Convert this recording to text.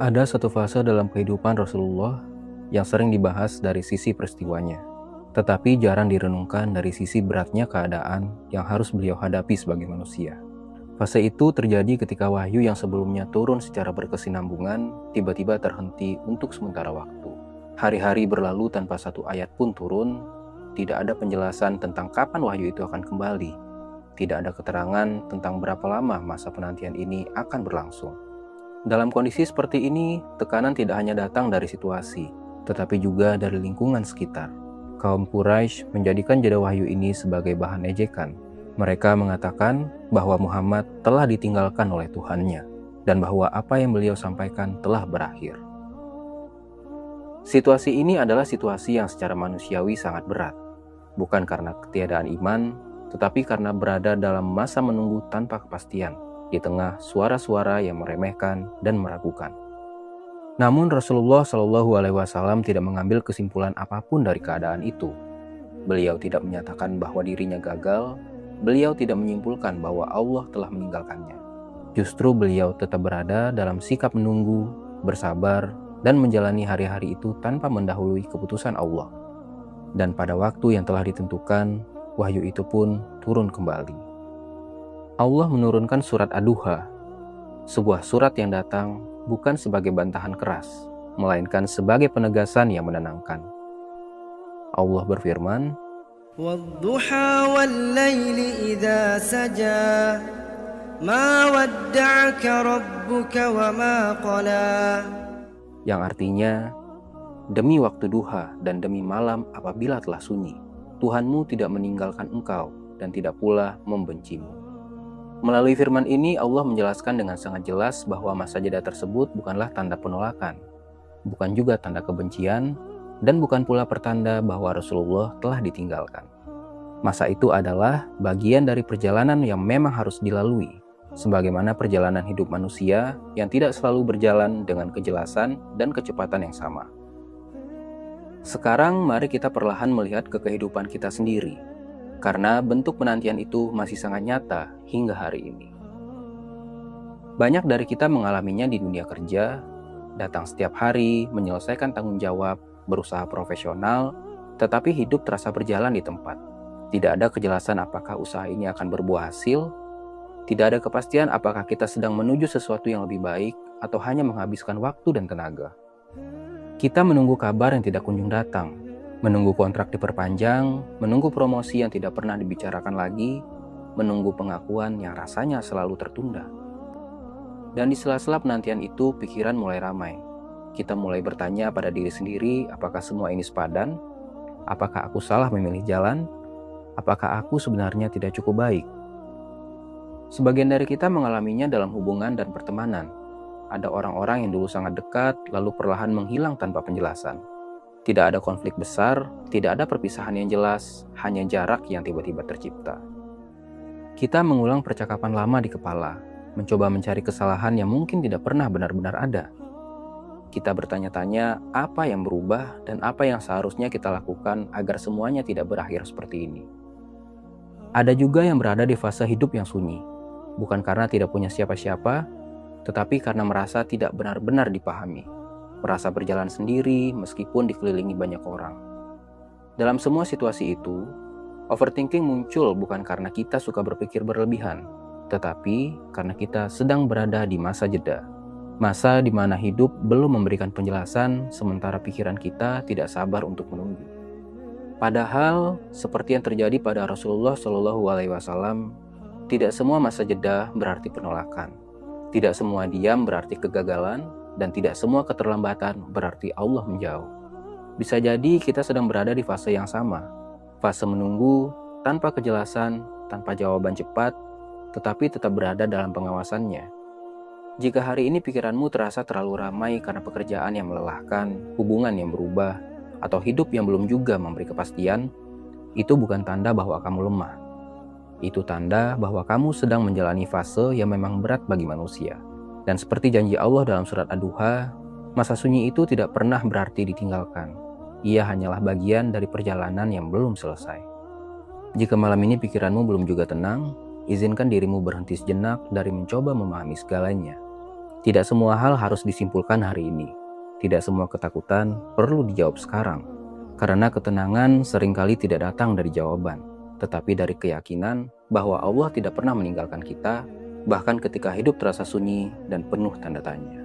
Ada satu fase dalam kehidupan Rasulullah yang sering dibahas dari sisi peristiwanya, tetapi jarang direnungkan dari sisi beratnya keadaan yang harus beliau hadapi sebagai manusia. Fase itu terjadi ketika wahyu yang sebelumnya turun secara berkesinambungan tiba-tiba terhenti untuk sementara waktu. Hari-hari berlalu tanpa satu ayat pun turun, tidak ada penjelasan tentang kapan wahyu itu akan kembali, tidak ada keterangan tentang berapa lama masa penantian ini akan berlangsung. Dalam kondisi seperti ini, tekanan tidak hanya datang dari situasi, tetapi juga dari lingkungan sekitar. Kaum Quraisy menjadikan jeda wahyu ini sebagai bahan ejekan. Mereka mengatakan bahwa Muhammad telah ditinggalkan oleh Tuhannya, dan bahwa apa yang beliau sampaikan telah berakhir. Situasi ini adalah situasi yang secara manusiawi sangat berat, bukan karena ketiadaan iman, tetapi karena berada dalam masa menunggu tanpa kepastian, di tengah suara-suara yang meremehkan dan meragukan. Namun Rasulullah Shallallahu Alaihi Wasallam tidak mengambil kesimpulan apapun dari keadaan itu. Beliau tidak menyatakan bahwa dirinya gagal, beliau tidak menyimpulkan bahwa Allah telah meninggalkannya. Justru beliau tetap berada dalam sikap menunggu, bersabar, dan menjalani hari-hari itu tanpa mendahului keputusan Allah. Dan pada waktu yang telah ditentukan, wahyu itu pun turun kembali. Allah menurunkan surat Ad-Duha, sebuah surat yang datang bukan sebagai bantahan keras, melainkan sebagai penegasan yang menenangkan. Allah berfirman, "Wad-duha wal-laili idza saja, ma wadda'aka rabbuka wa ma qala." Yang artinya, demi waktu duha dan demi malam apabila telah sunyi, Tuhanmu tidak meninggalkan engkau dan tidak pula membencimu. Melalui firman ini, Allah menjelaskan dengan sangat jelas bahwa masa jeda tersebut bukanlah tanda penolakan, bukan juga tanda kebencian, dan bukan pula pertanda bahwa Rasulullah telah ditinggalkan. Masa itu adalah bagian dari perjalanan yang memang harus dilalui, sebagaimana perjalanan hidup manusia yang tidak selalu berjalan dengan kejelasan dan kecepatan yang sama. Sekarang mari kita perlahan melihat ke kehidupan kita sendiri, karena bentuk penantian itu masih sangat nyata hingga hari ini. Banyak dari kita mengalaminya di dunia kerja, datang setiap hari, menyelesaikan tanggung jawab, berusaha profesional, tetapi hidup terasa berjalan di tempat. Tidak ada kejelasan apakah usaha ini akan berbuah hasil, tidak ada kepastian apakah kita sedang menuju sesuatu yang lebih baik atau hanya menghabiskan waktu dan tenaga. Kita menunggu kabar yang tidak kunjung datang, menunggu kontrak diperpanjang, menunggu promosi yang tidak pernah dibicarakan lagi, menunggu pengakuan yang rasanya selalu tertunda. Dan di sela-sela penantian itu, pikiran mulai ramai. Kita mulai bertanya pada diri sendiri, apakah semua ini sepadan? Apakah aku salah memilih jalan? Apakah aku sebenarnya tidak cukup baik? Sebagian dari kita mengalaminya dalam hubungan dan pertemanan. Ada orang-orang yang dulu sangat dekat, lalu perlahan menghilang tanpa penjelasan. Tidak ada konflik besar, tidak ada perpisahan yang jelas, hanya jarak yang tiba-tiba tercipta. Kita mengulang percakapan lama di kepala, mencoba mencari kesalahan yang mungkin tidak pernah benar-benar ada. Kita bertanya-tanya apa yang berubah dan apa yang seharusnya kita lakukan agar semuanya tidak berakhir seperti ini. Ada juga yang berada di fase hidup yang sunyi, bukan karena tidak punya siapa-siapa, tetapi karena merasa tidak benar-benar dipahami. Merasa berjalan sendiri meskipun dikelilingi banyak orang. Dalam semua situasi itu, overthinking muncul bukan karena kita suka berpikir berlebihan, tetapi karena kita sedang berada di masa jeda. Masa di mana hidup belum memberikan penjelasan, sementara pikiran kita tidak sabar untuk menunggu. Padahal, seperti yang terjadi pada Rasulullah Shallallahu Alaihi Wasallam, tidak semua masa jeda berarti penolakan. Tidak semua diam berarti kegagalan, dan tidak semua keterlambatan berarti Allah menjauh. Bisa jadi kita sedang berada di fase yang sama, fase menunggu, tanpa kejelasan, tanpa jawaban cepat, tetapi tetap berada dalam pengawasannya. Jika hari ini pikiranmu terasa terlalu ramai karena pekerjaan yang melelahkan, hubungan yang berubah, atau hidup yang belum juga memberi kepastian, itu bukan tanda bahwa kamu lemah. Itu tanda bahwa kamu sedang menjalani fase yang memang berat bagi manusia. Dan seperti janji Allah dalam surat Ad-Duha, masa sunyi itu tidak pernah berarti ditinggalkan. Ia hanyalah bagian dari perjalanan yang belum selesai. Jika malam ini pikiranmu belum juga tenang, izinkan dirimu berhenti sejenak dari mencoba memahami segalanya. Tidak semua hal harus disimpulkan hari ini. Tidak semua ketakutan perlu dijawab sekarang. Karena ketenangan seringkali tidak datang dari jawaban, tetapi dari keyakinan bahwa Allah tidak pernah meninggalkan kita, bahkan ketika hidup terasa sunyi dan penuh tanda tanya.